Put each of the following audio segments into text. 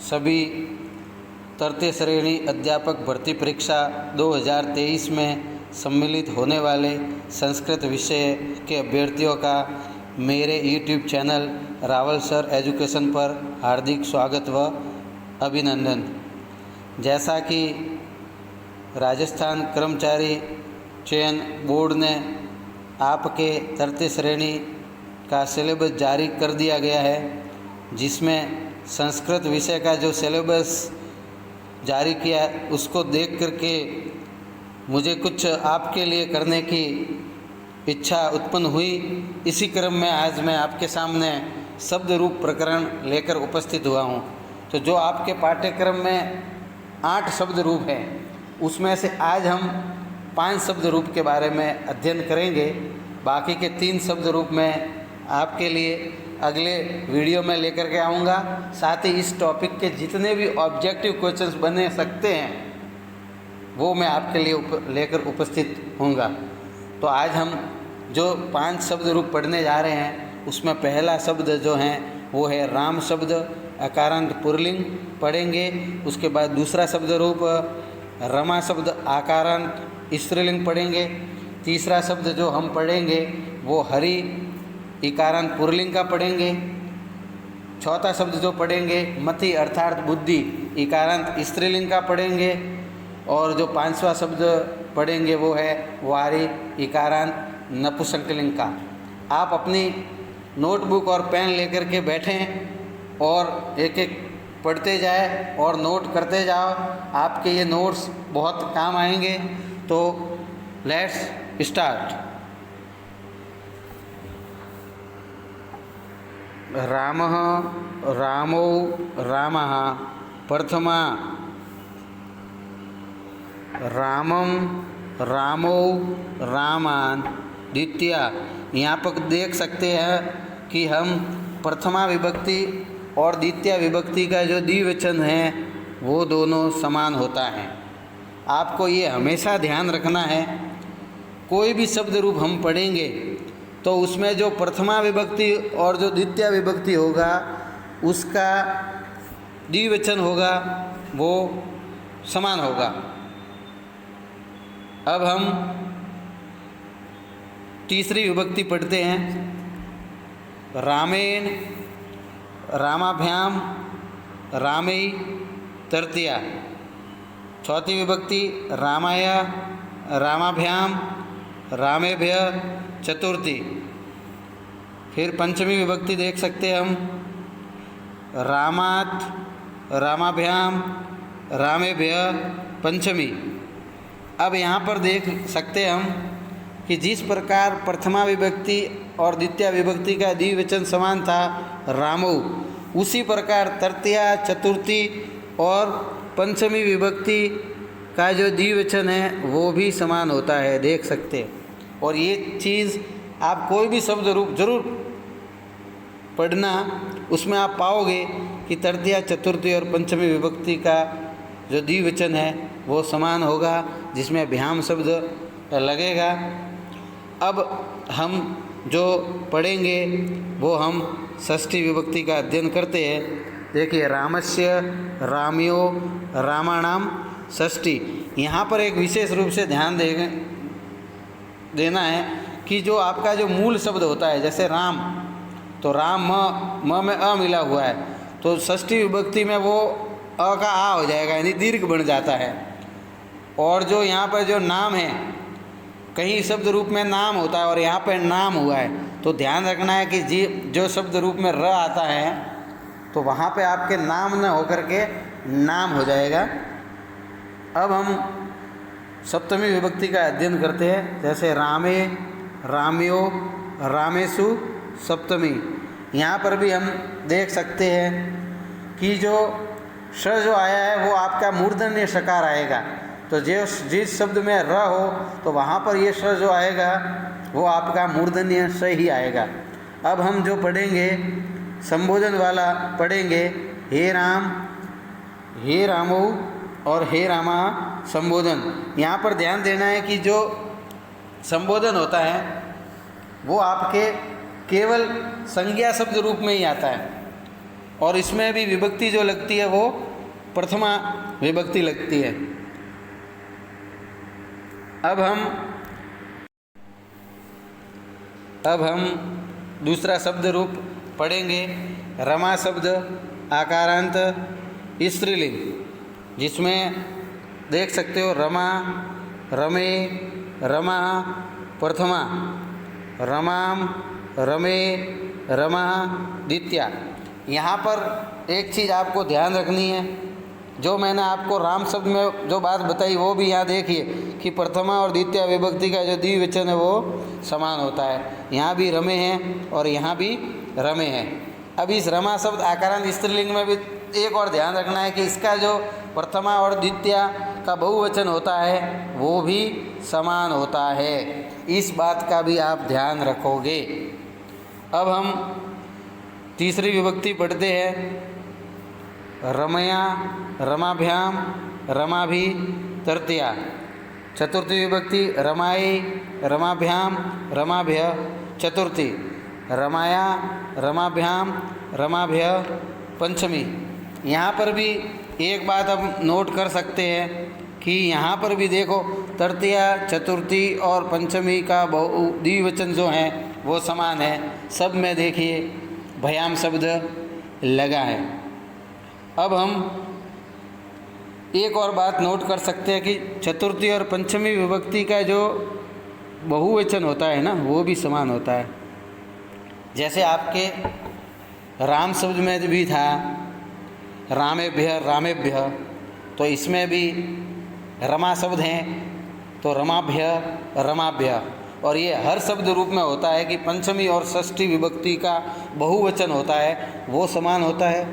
सभी तृतीय श्रेणी अध्यापक भर्ती परीक्षा 2023 में सम्मिलित होने वाले संस्कृत विषय के अभ्यर्थियों का मेरे YouTube channel Rawal sir education पर हार्दिक स्वागत व अभिनंदन। जैसा कि राजस्थान कर्मचारी चयन बोर्ड ने आपके तृतीय श्रेणी का सिलेबस जारी कर दिया गया है, जिसमें संस्कृत विषय का जो सिलेबस जारी किया उसको देख करके मुझे कुछ आपके लिए करने की इच्छा उत्पन्न हुई। इसी क्रम में आज मैं आपके सामने शब्द रूप प्रकरण लेकर उपस्थित हुआ हूँ। तो जो आपके पाठ्यक्रम में 8 शब्द रूप हैं, उसमें से आज हम 5 शब्द रूप के बारे में अध्ययन करेंगे। बाकी के 3 शब्द रूप में आपके लिए अगले वीडियो में लेकर के आऊँगा। साथ ही इस टॉपिक के जितने भी ऑब्जेक्टिव क्वेश्चंस बने सकते हैं वो मैं आपके लिए लेकर उपस्थित होऊंगा। तो आज हम जो 5 शब्द रूप पढ़ने जा रहे हैं, उसमें पहला शब्द जो है वो है राम शब्द अकारांत पुल्लिंग पढ़ेंगे। उसके बाद दूसरा शब्द रूप रमा शब्द आकारांत स्त्रीलिंग पढ़ेंगे। तीसरा शब्द जो हम पढ़ेंगे वो हरि इकारांत पुल्लिंग का पढ़ेंगे। चौथा शब्द जो पढ़ेंगे मति अर्थात बुद्धि इकारांत स्त्रीलिंग का पढ़ेंगे। और जो 5वां शब्द पढ़ेंगे वो है वारी इकारांत नपुंसकलिंग का। आप अपनी नोटबुक और पेन लेकर के बैठें और एक एक पढ़ते जाए और नोट करते जाओ। आपके ये नोट्स बहुत काम आएंगे। तो लेट्स स्टार्ट। रामः रामौ रामः प्रथमा रामम रामौ रामान द्वितीया। यहाँ पर देख सकते हैं कि हम प्रथमा विभक्ति और द्वितीय विभक्ति का जो द्विवचन है वो दोनों समान होता है। आपको ये हमेशा ध्यान रखना है, कोई भी शब्द रूप हम पढ़ेंगे तो उसमें जो प्रथमा विभक्ति और जो द्वितीय विभक्ति होगा उसका द्विवचन होगा वो समान होगा। अब हम तीसरी विभक्ति पढ़ते हैं। रामेण रामाभ्याम रामई तृतीया। चौथी विभक्ति रामाय रामाभ्याम रामेभ्य चतुर्थी। फिर पंचमी विभक्ति देख सकते हैं हम रामात रामाभ्याम रामेभ्य पंचमी। अब यहाँ पर देख सकते हैं हम कि जिस प्रकार प्रथमा विभक्ति और द्वितीय विभक्ति का द्विवचन समान था रामौ, उसी प्रकार तृतीया चतुर्थी और पंचमी विभक्ति का जो द्विवचन है वो भी समान होता है, देख सकते हैं। और ये चीज़ आप कोई भी शब्द रूप जरूर पढ़ना, उसमें आप पाओगे कि तृतीया चतुर्थी और पंचमी विभक्ति का जो द्विवचन है वो समान होगा, जिसमें भ्याम शब्द लगेगा। अब हम जो पढ़ेंगे वो हम षष्ठी विभक्ति का अध्ययन करते हैं। देखिए रामस्य राम्यो रामाणाम षष्ठी। यहाँ पर एक विशेष रूप से ध्यान देना है कि जो आपका जो मूल शब्द होता है, जैसे राम, तो राम म में अ मिला हुआ है, तो षष्ठी विभक्ति में वो अ का आ हो जाएगा, यानी दीर्घ बन जाता है। और जो यहाँ पर जो नाम है, कहीं शब्द रूप में नाम होता है और यहाँ पर नाम हुआ है, तो ध्यान रखना है कि जी जो शब्द रूप में र आता है तो वहाँ पे आपके नाम न होकर के नाम हो जाएगा। अब हम सप्तमी विभक्ति का अध्ययन करते हैं। जैसे रामे राम्यो रामेषु सप्तमी। यहाँ पर भी हम देख सकते हैं कि जो श जो आया है वो आपका मूर्धन्य शकार आएगा। तो जिस शब्द में र हो तो वहाँ पर ये श जो आएगा वो आपका मूर्धन्य श ही आएगा। अब हम जो पढ़ेंगे संबोधन वाला पढ़ेंगे, हे राम हे रामो और हे रामा संबोधन। यहाँ पर ध्यान देना है कि जो संबोधन होता है वो आपके केवल संज्ञा शब्द रूप में ही आता है और इसमें भी विभक्ति जो लगती है वो प्रथमा विभक्ति लगती है। अब हम दूसरा शब्द रूप पढ़ेंगे। रमा शब्द आकारांत स्त्रीलिंग, जिसमें देख सकते हो रमा, रमे, रमा, प्रथमा, रमाम, रमे, रमा, द्वितीया। यहाँ पर एक चीज़ आपको ध्यान रखनी है, जो मैंने आपको राम शब्द में जो बात बताई वो भी यहाँ देखिए कि प्रथमा और द्वितीय विभक्ति का जो द्विवचन है वो समान होता है। यहाँ भी रमे हैं और यहाँ भी रमे हैं। अब इस रमा शब्द आकारांत स्त्रीलिंग में भी एक और ध्यान रखना है कि इसका जो प्रथमा और द्वितीय का बहुवचन होता है वो भी समान होता है। इस बात का भी आप ध्यान रखोगे। अब हम तीसरी विभक्ति पढ़ते हैं। रमया, रमाभ्याम, रमाभि, तृतीया। चतुर्थी विभक्ति रमाई, रमाभ्याम, रमाभ्य, चतुर्थी। रमाया, रमाभ्याम, रमाभ्य, पंचमी। यहाँ पर भी एक बात अब नोट कर सकते हैं कि यहाँ पर भी देखो तृतीया, चतुर्थी और पंचमी का द्विवचन जो है वो समान है। सब में देखिए भयाम शब्द लगा है। अब हम एक और बात नोट कर सकते हैं कि चतुर्थी और पंचमी विभक्ति का जो बहुवचन होता है ना वो भी समान होता है। जैसे आपके राम शब्द में भी था रामेभ्य, रामेभ्य, तो इसमें भी रमा शब्द हैं तो रमाभ्य, रमाभ्य। और ये हर शब्द रूप में होता है कि पंचमी और षष्ठी विभक्ति का बहुवचन होता है वो समान होता है।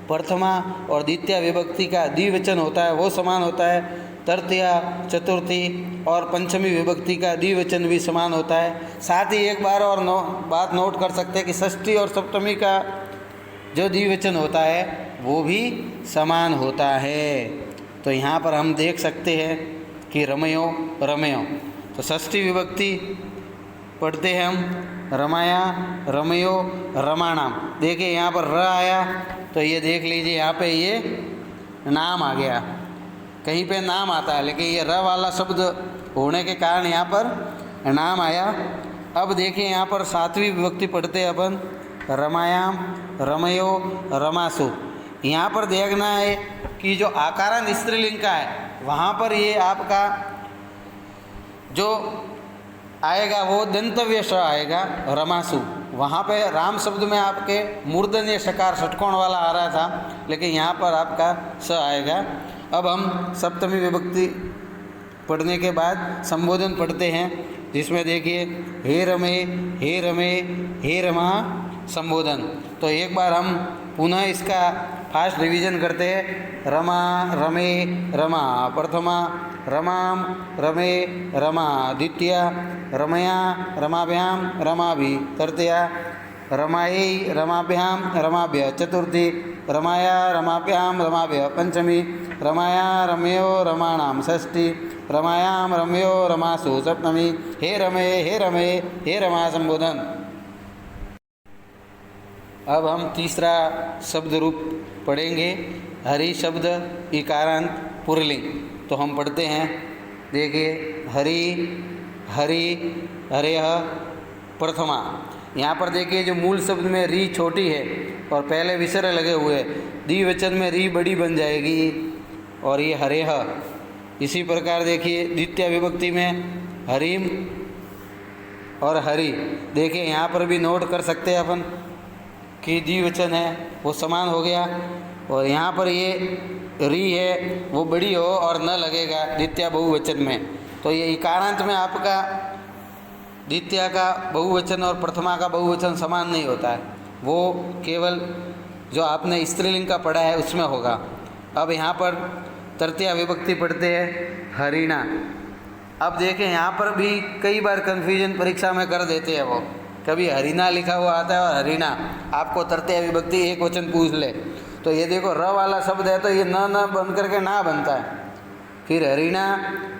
प्रथमा और द्वितीय विभक्ति का द्विवचन होता है वो समान होता है। तृतीया, चतुर्थी और पंचमी विभक्ति का द्विवचन भी समान होता है। साथ ही एक बार और बात नोट कर सकते हैं कि षष्ठी और सप्तमी का जो द्विवचन होता है वो भी समान होता है। तो यहाँ पर हम देख सकते हैं कि रमयो, रमयो। तो षष्ठी विभक्ति पढ़ते हैं हम। रमाया, रमयो, रमाणाम। देखिए यहाँ पर र आया तो ये देख लीजिए यहाँ पे ये नाम आ गया। कहीं पे नाम आता है लेकिन ये र वाला शब्द होने के कारण यहाँ पर नाम आया। अब देखिए यहाँ पर सातवीं विभक्ति पढ़ते हैं अपन। रमायाम, रमयो, रमासु। यहाँ पर देखना है कि जो आकारांत स्त्रीलिंग का है वहाँ पर ये आपका जो आएगा वो दंतव्य श आएगा रमासु। वहाँ पे राम शब्द में आपके मूर्धन्य शकार षटकोण वाला आ रहा था लेकिन यहाँ पर आपका स आएगा। अब हम सप्तमी विभक्ति पढ़ने के बाद संबोधन पढ़ते हैं, जिसमें देखिए हे रमे, हे रमे, हे रमा संबोधन। तो एक बार हम पुनः इसका फास्ट रिवीजन करते हैं। रमा, रमे, रमा प्रथमा, रमाम, रमे, रमा द्वितीया, रमया, रमाभ्याम, रमाभि तृतीया, रमायै, रमाभ्याम, रमाभ्य चतुर्थी, रमाया, रमाभ्याम, रमाभ्य पंचमी, रमाया, रमयो, रमाणाम षष्ठी, रमायाम, रमयो, रमासु सप्तमी। हे रमे, हे रमे, हे रमा संबोधन। अब हम तीसरा शब्द रूप पढ़ेंगे। हरि शब्द इकारांत पुरलिंग। तो हम पढ़ते हैं। देखिए हरि, हरि, हरेह प्रथमा। यहाँ पर देखिए जो मूल शब्द में री छोटी है और पहले विसर्ग लगे हुए, द्विवचन में री बड़ी बन जाएगी और ये हरेह। इसी प्रकार देखिए द्वितीय विभक्ति में हरिम और हरि। देखिए यहाँ पर भी नोट कर सकते हैं अपन कि द्विवचन है वो समान हो गया। और यहाँ पर ये री है वो बड़ी हो और न लगेगा द्वितीय बहुवचन में। तो ये इकारांत में आपका द्वितीय का बहुवचन और प्रथमा का बहुवचन समान नहीं होता है, वो केवल जो आपने स्त्रीलिंग का पढ़ा है उसमें होगा। अब यहाँ पर तृतीय विभक्ति पढ़ते हैं हरिणा। अब देखें यहाँ पर भी कई बार कन्फ्यूजन परीक्षा में कर देते हैं, वो कभी हरिणा लिखा हुआ आता है और हरिणा, आपको तृतीय विभक्ति एक वचन पूछ ले तो ये देखो र वाला शब्द है तो ये न बन करके ना बनता है। फिर हरिणा,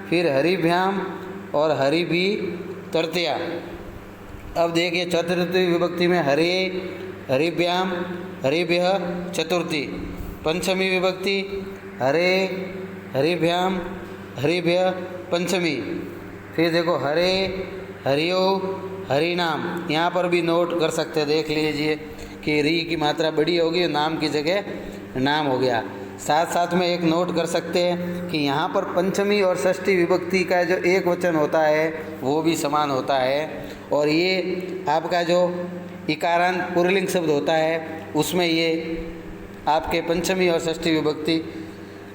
फिर हरिभ्याम और हरि भी तृतीया। अब देखिए चतुर्थी विभक्ति में हरे, हरिभ्याम, हरिभ्यः चतुर्थी। पंचमी विभक्ति हरे हरिभ्याम हरिभ्यः पंचमी। फिर देखो हरे हरियो हरिनाम, यहाँ पर भी नोट कर सकते हैं, देख लीजिए कि री की मात्रा बड़ी होगी, नाम की जगह नाम हो गया। साथ साथ में एक नोट कर सकते हैं कि यहाँ पर पंचमी और षष्ठी विभक्ति का जो एक वचन होता है वो भी समान होता है, और ये आपका जो इकारांत पुल्लिंग शब्द होता है उसमें ये आपके पंचमी और षष्ठी विभक्ति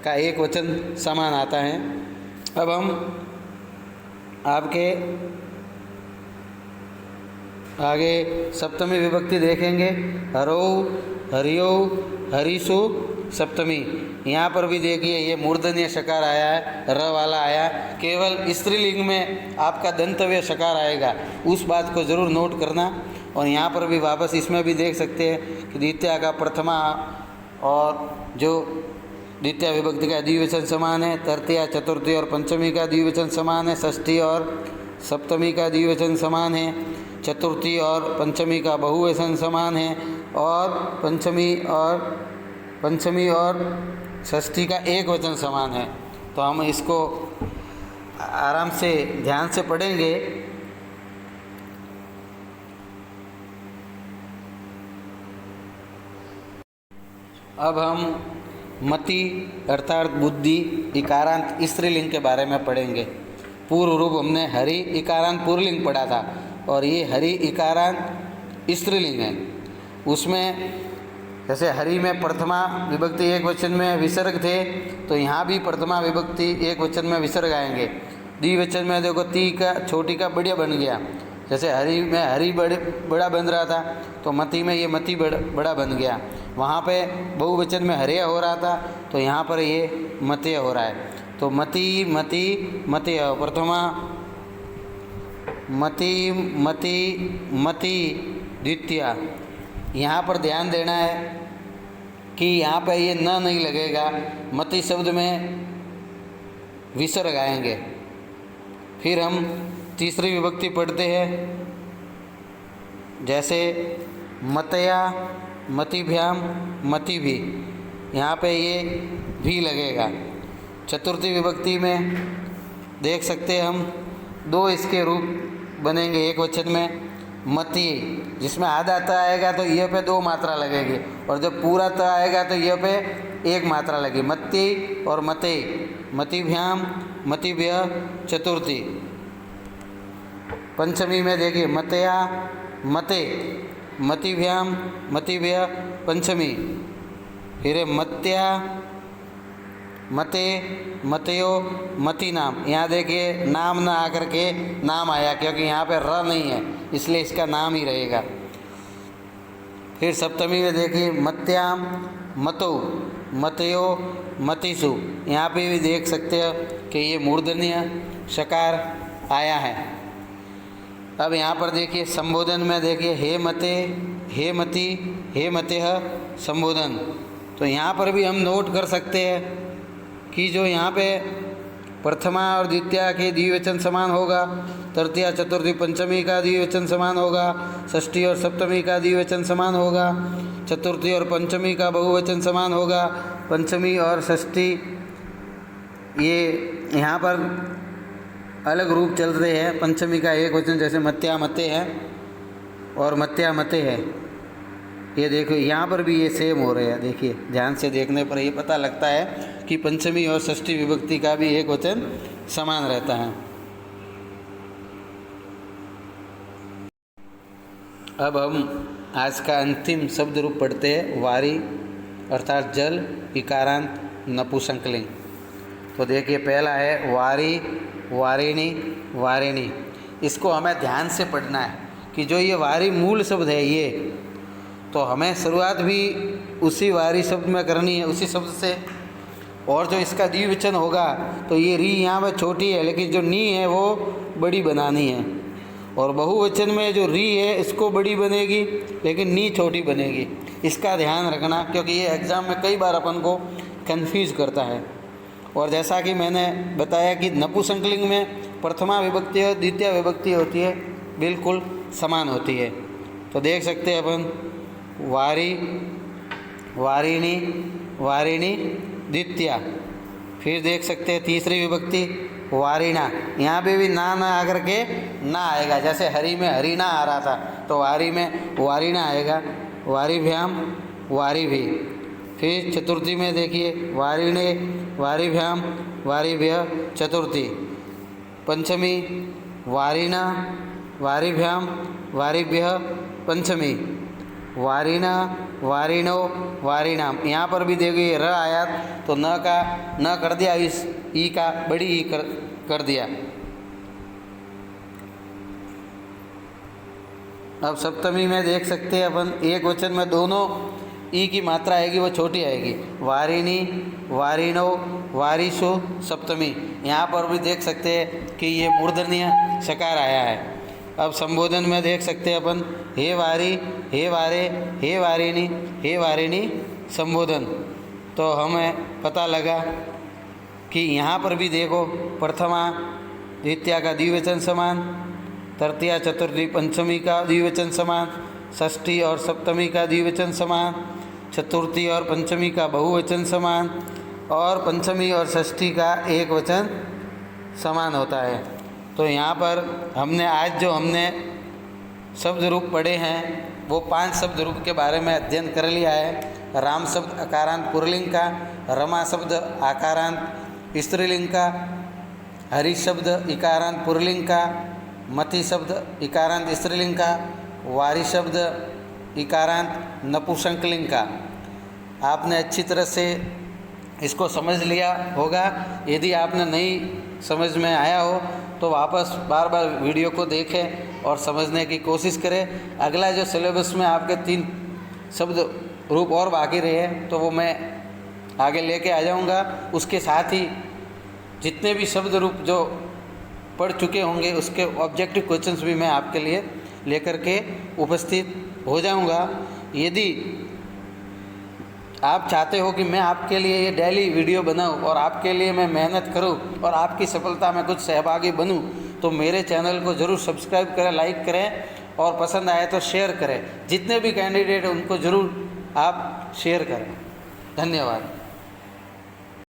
का एक वचन समान आता है। अब हम आपके आगे सप्तमी विभक्ति देखेंगे। हरो हरियो हरिसु सप्तमी। यहाँ पर भी देखिए ये मूर्धन्य शकार आया है, र वाला आया, केवल स्त्रीलिंग में आपका दंतव्य शकार आएगा, उस बात को ज़रूर नोट करना। और यहाँ पर भी वापस इसमें भी देख सकते हैं कि द्वितीया का प्रथमा और जो द्वितीय विभक्ति का द्विवचन समान है, तृतीया चतुर्थी और पंचमी का द्विवचन समान है, षष्ठी और सप्तमी का द्विवचन समान है, चतुर्थी और पंचमी का बहुवचन समान है, और पंचमी और षष्ठी का एक वचन समान है। तो हम इसको आराम से ध्यान से पढ़ेंगे। अब हम मति अर्थात बुद्धि इकारांत स्त्रीलिंग के बारे में पढ़ेंगे। पूर्व रूप हमने हरि इकारांत पुल्लिंग पढ़ा था, और ये हरि इकारांत स्त्रीलिंग है। उसमें जैसे हरि में प्रथमा विभक्ति एक वचन में विसर्ग थे, तो यहाँ भी प्रथमा विभक्ति एक वचन में विसर्ग आएंगे। द्विवचन में देखो ती का छोटी का बढ़िया बन गया, जैसे हरि में हरि बड़ा बन रहा था तो मति में ये मति बड़ा बन गया। वहाँ पे बहुवचन में हरिया हो रहा था तो यहाँ पर ये मत्य हो रहा है। तो मति मति मत्य प्रथमा, मति मति मति द्वितीया। यहाँ पर ध्यान देना है कि यहाँ पर ये न नहीं लगेगा, मति शब्द में विसर्ग आएंगे। फिर हम तीसरी विभक्ति पढ़ते हैं, जैसे मतया मतिभ्याम मति भी, यहाँ पे ये भी लगेगा। चतुर्थी विभक्ति में देख सकते हैं हम दो इसके रूप बनेंगे एक वचन में। मति जिसमें आधा त आएगा तो यह पे दो मात्रा लगेगी, और जब पूरा त आएगा तो यह पे एक मात्रा लगेगी। मति और मते, मतिभ्याम मतिभ्य चतुर्थी। पंचमी में देखिए मतया मते मतिभ्याम मतिभ्य पंचमी। फिर मत्या मते मतयो मति नाम। यहाँ देखिए नाम ना आकर के नाम आया, क्योंकि यहाँ पे र नहीं है इसलिए इसका नाम ही रहेगा। फिर सप्तमी में देखिए मत्याम मतो मतयो मतिसु। यहाँ पे भी देख सकते हो कि ये मूर्धन्य शकार आया है। अब यहाँ पर देखिए संबोधन में देखिए हे मते हे मति हे मतेह संबोधन। तो यहाँ पर भी हम नोट कर सकते हैं कि जो यहाँ पे प्रथमा और द्वितीया के द्विवचन समान होगा, तृतीया चतुर्थी पंचमी का द्विवचन समान होगा, षष्ठी और सप्तमी का द्विवचन समान होगा, चतुर्थी और पंचमी का बहुवचन समान होगा, पंचमी और षष्ठी ये यहाँ पर अलग रूप चल रहे हैं। पंचमी का एक वचन जैसे मत्या मते है और मत्या मते है, ये देखो यहाँ पर भी ये सेम हो रहे हैं। देखिए ध्यान से देखने पर ये पता लगता है कि पंचमी और षष्ठी विभक्ति का भी एक वचन समान रहता है। अब हम आज का अंतिम शब्द रूप पढ़ते हैं, वारी अर्थात जल इकारांत नपुंसकलिंग। तो देखिए पहला है वारी वारिणी वारिणी। इसको हमें ध्यान से पढ़ना है कि जो ये वारी मूल शब्द है ये, तो हमें शुरुआत भी उसी वारी शब्द में करनी है, उसी शब्द से। और जो इसका द्विवचन होगा तो ये री यहाँ पर छोटी है, लेकिन जो नी है वो बड़ी बनानी है। और बहुवचन में जो री है इसको बड़ी बनेगी लेकिन नी छोटी बनेगी। इसका ध्यान रखना, क्योंकि ये एग्ज़ाम में कई बार अपन को कन्फ्यूज़ करता है। और जैसा कि मैंने बताया कि नपुंसकलिंग में प्रथमा विभक्ति और द्वितीय विभक्ति होती है, बिल्कुल समान होती है। तो देख सकते हैं अपन वारी वारिणी, वारिणी द्वितीया। फिर देख सकते हैं तीसरी विभक्ति वारिणा, यहाँ पे भी ना आकर के ना आएगा, जैसे हरि में हरिणा आ रहा था तो वारी में वारिणा आएगा। वारिभ्याम वारिभी। फिर चतुर्थी में देखिए वारिणे वारिभ्याम वारिभ्य चतुर्थी। पंचमी वारिणा वारिभ्याम वारिभ्य पंचमी। वारिणा वारिणो वारिणाम। यहाँ पर भी देखिए र आया तो न का न कर दिया, इस ई का बड़ी ई कर दिया। अब सप्तमी में देख सकते हैं अपन एक वचन में दोनों ई की मात्रा आएगी वो छोटी आएगी। वारिणी वारिणो वारिशो सप्तमी। यहाँ पर भी देख सकते हैं कि ये मूर्धन्य शकार आया है। अब संबोधन में देख सकते हैं अपन हे वारी हे वारे हे वारिणी हे वारिणी संबोधन। तो हमें पता लगा कि यहाँ पर भी देखो प्रथमा द्वितीया का द्विवचन समान, तृतीया चतुर्थी पंचमी का द्विवचन समान, षष्ठी और सप्तमी का द्विवचन समान, चतुर्थी और पंचमी का बहुवचन समान, और पंचमी और षष्ठी का एक वचन समान होता है। तो यहाँ पर हमने आज जो हमने शब्द रूप पढ़े हैं वो 5 शब्द रूप के बारे में अध्ययन कर लिया है। राम शब्द अकारांत पुल्लिंग का, रमा शब्द आकारांत स्त्रीलिंग का, हरि शब्द इकारांत पुल्लिंग का, मति शब्द इकारांत स्त्रीलिंग का, वारी शब्द इकारांत नपुंसकलिंग का। आपने अच्छी तरह से इसको समझ लिया होगा। यदि आपने नहीं समझ में आया हो तो वापस बार बार वीडियो को देखें और समझने की कोशिश करें। अगला जो सिलेबस में आपके 3 शब्द रूप और बाकी रहे हैं तो वो मैं आगे लेके आ जाऊंगा। उसके साथ ही जितने भी शब्द रूप जो पढ़ चुके होंगे उसके ऑब्जेक्टिव क्वेश्चंस भी मैं आपके लिए लेकर के उपस्थित हो जाऊंगा। यदि आप चाहते हो कि मैं आपके लिए ये डेली वीडियो बनाऊं और आपके लिए मैं मेहनत करूं और आपकी सफलता में कुछ सहभागी बनूं, तो मेरे चैनल को ज़रूर सब्सक्राइब करें, लाइक करें और पसंद आए तो शेयर करें। जितने भी कैंडिडेट हैं उनको ज़रूर आप शेयर करें। धन्यवाद।